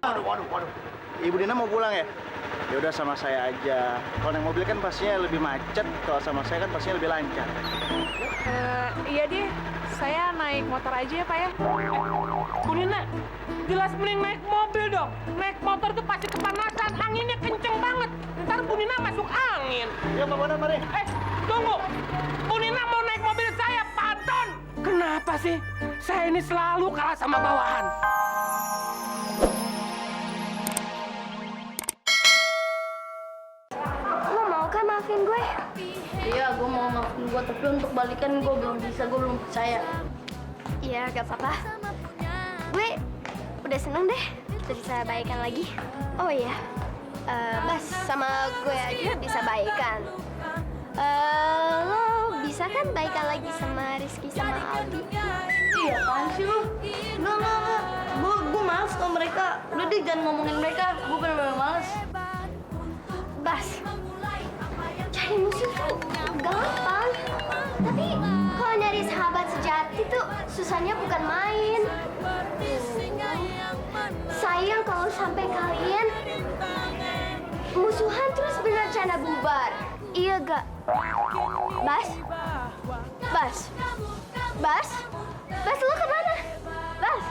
Waduh. Ibu Dina mau pulang ya? Ya udah sama saya aja. Kalau naik mobil kan pastinya lebih macet. Kalau sama saya kan pastinya lebih lancar. Iya deh, saya naik motor aja ya Pak ya. Bu Nina, jelas mending naik mobil dong. Naik motor tuh pasti kepanasan, anginnya kenceng banget. Ntar Bu Nina masuk angin. Ya Pak Bonan, mari. Tunggu. Bu Nina mau naik mobil saya, Pak Anton. Kenapa sih? Saya ini selalu kalah sama bawahan. Lo mau kan maafin gue? Iya, gue mau maafin gue, tapi untuk balikan gue belum bisa, gue belum percaya. Iya, gak apa-apa. Gue udah seneng deh, kita bisa baikan lagi. Oh iya, Bas sama gue aja bisa baikan. Lo bisa kan baikan lagi sama Rizky sama Aldi? Iya, apaan sih lo? Enggak. Gue males sama mereka. Udah deh, jangan ngomongin mereka. Gue bener-bener males. Bas, cari musuh tuh gampang. Tapi kalau nyari sahabat sejati tuh susahnya bukan main. Sayang kalau sampai kalian musuhan terus berencana bubar. Iya gak? Bas, lo kemana? Bas.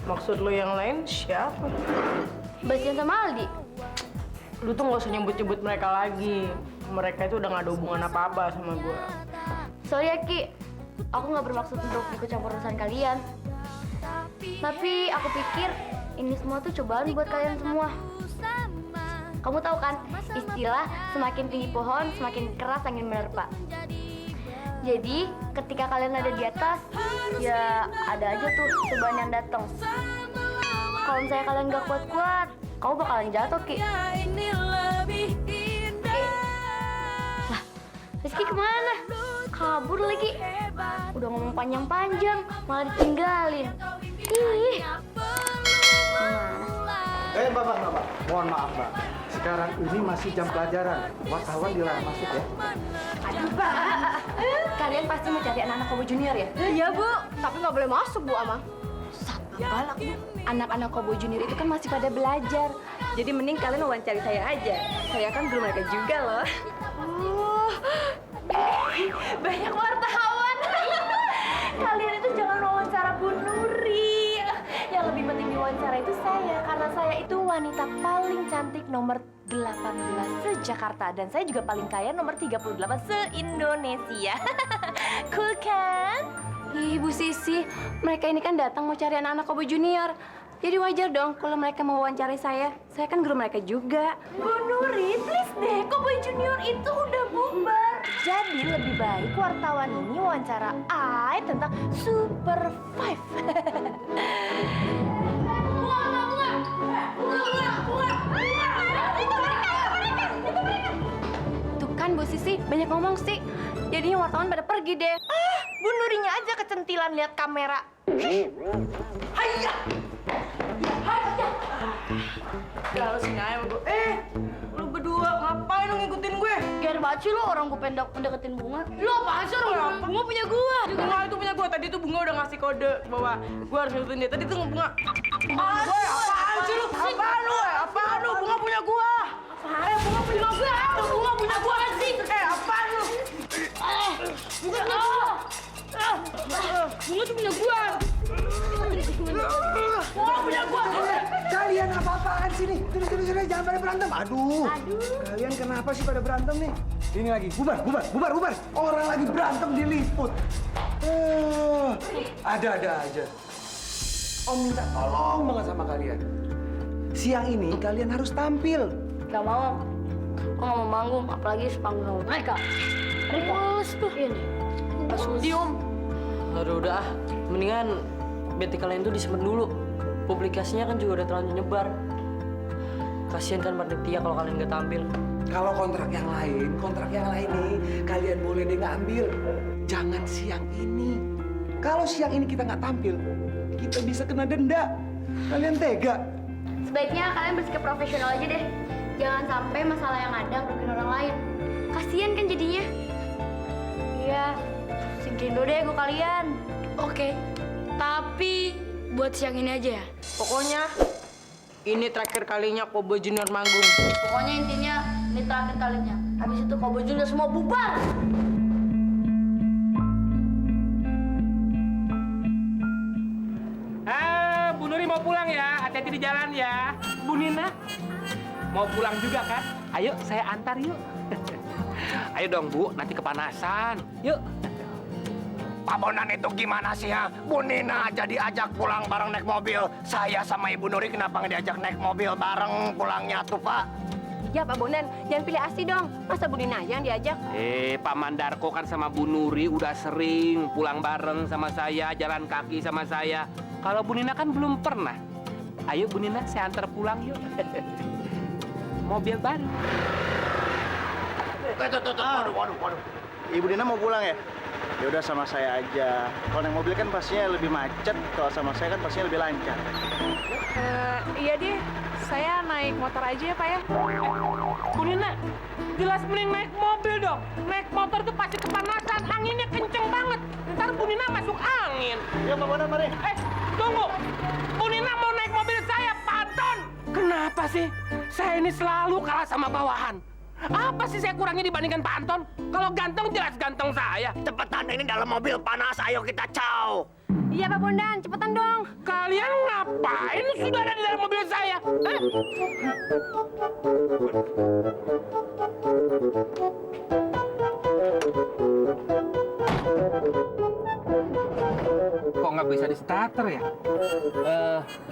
Maksud lo yang lain siapa? Bastian sama Aldi. Lu tuh nggak usah nyebut-nyebut mereka lagi. Mereka itu udah gak ada hubungan apa-apa sama gue. Sorry ya Ki, aku nggak bermaksud untuk ikut campur urusan kalian. Tapi aku pikir ini semua tuh cobaan buat kalian semua. Kamu tahu kan istilah semakin tinggi pohon semakin keras angin menerpa. Jadi ketika kalian ada di atas, ya ada aja tuh cobaan yang datang. Kalau misalnya kalian nggak kuat-kuat, kamu bakalan jatuh Ki. Lah, Rizky kemana? Kabur lagi. Udah ngomong panjang-panjang, malah ditinggalin. Ih. Gimana? Bapak. Mohon maaf, Mbak. Sekarang ini masih jam pelajaran. Wartawan dilarang masuk ya. Aduh, Pak. Kalian pasti mau cari anak-anak Kobo Junior ya? Iya, Bu. Tapi nggak boleh masuk, Bu, Ama. Galak Bu. Anak-anak Kobo Junior itu kan masih pada belajar. Jadi mending kalian wawancari saya aja. Saya kan guru mereka juga loh. Banyak wartawan. Kalian itu jangan wawancara Bu Nuri. Yang lebih penting diwawancara itu saya. Karena saya itu wanita paling cantik nomor 18 se-Jakarta. Dan saya juga paling kaya nomor 38 se-Indonesia. Cool kan? Ih, Bu Sisi, mereka ini kan datang mau cari anak-anak Kobo Junior. Jadi wajar dong kalau mereka mau wawancarai saya. Saya kan guru mereka juga. Bu Nuri, please deh, Kobo Junior itu udah bubar. Jadi lebih baik wartawan ini wawancara I tentang Super Five. Tuh kan Bu Sisi, banyak ngomong sih. Jadinya wartawan pada pergi deh. Bu Nurinya aja kecentilan lihat kamera. Hayya! Ya lu sini aja gue. Lu berdua ngapain lu ngikutin gue? Gak banget sih lo orang gue pendeketin bunga. Lo apaan sih orang bunga punya gue? Bunga itu punya gue. Tadi tuh Bunga udah ngasih kode bahwa gue harus ngikutin dia. Tadi tuh Bunga. Apaan sih lu? Apaan lu? Apaan lu? Bunga punya gue. Apaan? Bunga punya gue. Bunga punya gue sih. Apaan lu? Bukan lo. Bunga tuh punya gue. Bunga punya gue. Kalian apa-apaan sih nih? Sudah, jangan pada berantem. Aduh. Kalian kenapa sih pada berantem nih? Ini lagi, bubar. Orang lagi berantem diliput. Ada aja. Om minta tolong banget sama kalian. Siang ini kalian harus tampil. Gak mau. Kok gak mau manggung, apalagi sepanggung sama mereka. Terus tuh ini. Dium. Aduh udah, mendingan BT kalian tuh disimpan dulu. Publikasinya kan juga udah terlanjur nyebar. Kasian kan panitia kalau kalian nggak tampil. Kalau kontrak yang lain nih, kalian boleh deh ngambil. Jangan siang ini. Kalau siang ini kita nggak tampil, kita bisa kena denda. Kalian tega? Sebaiknya kalian bersikap profesional aja deh. Jangan sampai masalah yang ada ngerugiin orang lain. Kasian kan jadinya. Iya, singkirin dulu deh gue kalian. Oke, tapi buat siang ini aja ya. Pokoknya ini terakhir kalinya Cowboy Junior manggung. Pokoknya intinya ini terakhir kalinya. Habis itu Cowboy Junior semua bubar. Bu Nuri mau pulang ya, hati-hati di jalan ya. Bu Nina, mau pulang juga kan? Ayo, saya antar yuk. Ayo dong Bu, nanti kepanasan. Yuk. Pak Bonan itu gimana sih ya? Bu Nina aja diajak pulang bareng naik mobil. Saya sama Ibu Nuri kenapa nggak diajak naik mobil bareng pulangnya tuh Pak? Ya Pak Bonan, jangan pilih Asti dong. Masa Bu Nina aja yang diajak? Pak Mandarko kan sama Bu Nuri udah sering pulang bareng sama saya, jalan kaki sama saya. Kalau Bu Nina kan belum pernah. Ayo Bu Nina, saya antar pulang yuk. Mobil baru. Waduh. Ibu Dina mau pulang ya? Ya udah sama saya aja. Kalau naik mobil kan pastinya lebih macet. Kalau sama saya kan pastinya lebih lancar. Iya deh, saya naik motor aja ya Pak ya. Bu Nina, jelas mending naik mobil dong. Naik motor tuh pasti kepanasan, anginnya kenceng banget. Ntar Bu Nina masuk angin. Ya Pak Bonan, mari. Tunggu. Bu Nina mau naik mobil saya, Pak Anton. Kenapa sih? Saya ini selalu kalah sama bawahan. Apa sih saya kurangnya dibandingkan Pak Anton? Kalau ganteng jelas ganteng saya. Cepetan, ini dalam mobil panas, ayo kita caw. Iya Pak Bondan, cepetan dong. Kalian ngapain sudah ada di dalam mobil saya? Kok nggak bisa di starter ya?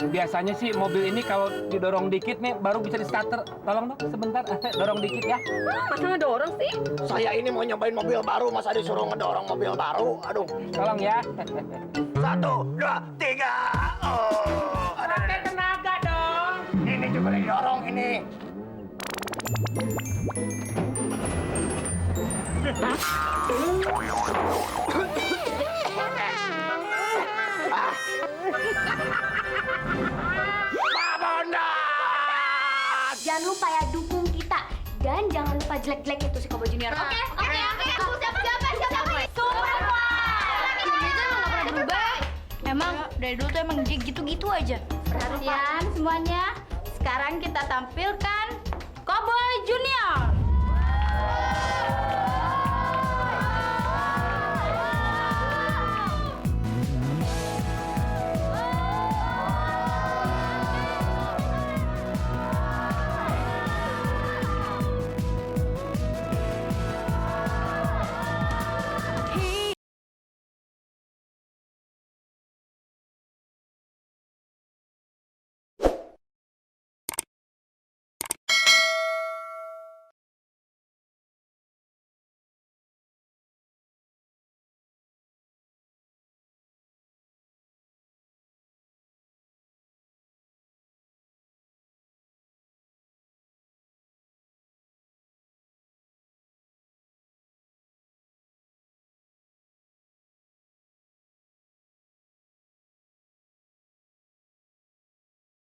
Biasanya sih mobil ini kalau didorong dikit nih baru bisa di starter. Tolong dong sebentar, dorong dikit ya. Masa ngedorong sih? Saya ini mau nyobain mobil baru, masa disuruh ngedorong mobil baru? Aduh. Tolong ya. 1, 2, 3. Oh, Pakai tenaga dong. ini juga didorong ini. Pak Bondan! Jangan lupa ya dukung kita. Dan jangan lupa jelek-jelek itu si Cowboy Junior. Oke. Siapa? Superboy! Dia tuh emang gak pernah berubah. Emang dari dulu tuh emang dia gitu-gitu aja. Perhatian semuanya. Sekarang kita tampilkan Cowboy Junior.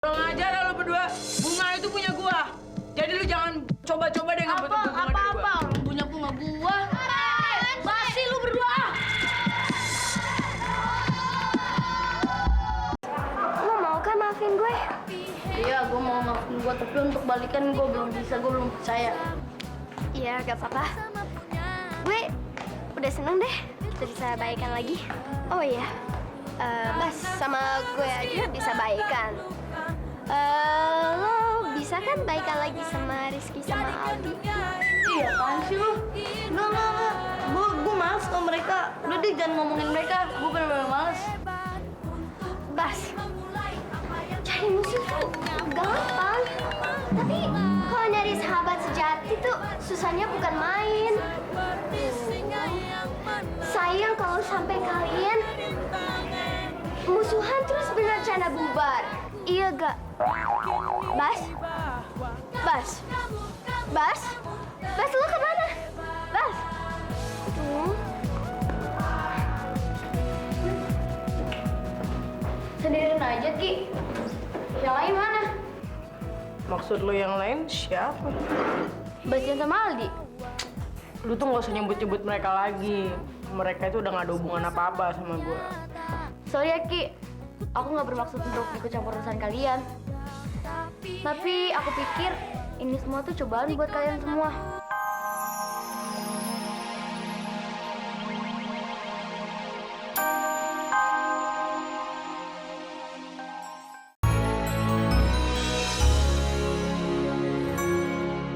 Kurang ajar lo berdua. Bunga itu punya gua. Jadi lu jangan coba-coba deh ngebut bunga dari gua. Orang punya bunga gua. Basi lu berdua. Lo mau kan maafin gue? Iya, gue mau maafin gue, tapi untuk balikan gue belum bisa, gue belum percaya. Iya, gak apa-apa. Gue udah seneng deh kita bisa baikan lagi. Oh iya, Bas sama gue aja bisa baikan. Lo bisa kan baikan lagi sama Rizky sama Aldi? Iya kan sih lo? Enggak. Gue males sama mereka. Udah deh jangan ngomongin mereka. Gue bener-bener males. Bas, cari musuh tuh gampang. Tapi kalau nyari sahabat sejati tuh susahnya bukan main. Sayang kalau sampai kalian musuhan terus bener canda bubar. Iya gak? Bas, lo kemana? Bas. Sendirian aja, Ki. Yang lain mana? Maksud lo yang lain siapa? Bastian sama Aldi. Lu tuh nggak usah nyebut-nyebut mereka lagi. Mereka itu udah nggak ada hubungan apa-apa sama gue. Sorry ya Ki, aku nggak bermaksud untuk ikut campur urusan kalian. Tapi aku pikir ini semua tuh cobaan buat kalian semua.